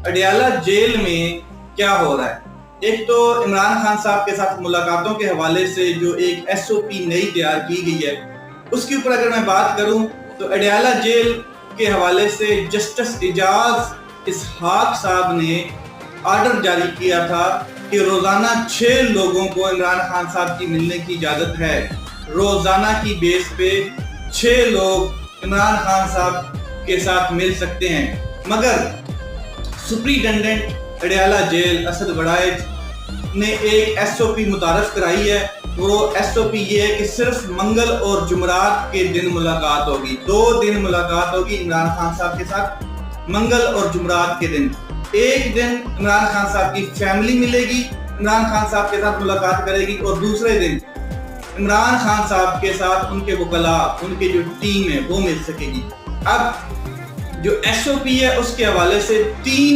Adiala jail میں کیا ہو رہا ہے۔ ایک تو عمران خان صاحب کے ساتھ ملاقاتوں کے حوالے سے جو ایک ایس او پی نئی تیار کی گئی ہے، اس کے اوپر اگر میں بات کروں تو اڈیالہ جیل کے حوالے سے جسٹس اعجاز اسحاق صاحب نے آرڈر جاری کیا تھا کہ روزانہ 6 لوگوں کو عمران خان صاحب کی ملنے کی اجازت ہے۔ روزانہ کی بیس پہ 6 لوگ عمران خان صاحب کے ساتھ مل سکتے ہیں، مگر سپریٹینڈنٹ اڈیالہ جیل اسد وڑائچ نے ایک ایس او پی متعارف کرائی ہے۔ وہ ایس او پی یہ ہے کہ صرف منگل اور جمعرات کے دن ملاقات ہوگی، 2 دن ملاقات ہوگی عمران خان صاحب کے ساتھ، منگل اور جمعرات کے دن۔ ایک دن عمران خان صاحب کی فیملی ملے گی، عمران خان صاحب کے ساتھ ملاقات کرے گی، اور دوسرے دن عمران خان صاحب کے ساتھ ان کے وکلاء، ان کی جو ٹیم ہے وہ مل سکے گی۔ اب جو ایس او پی ہے اس کے حوالے سے 3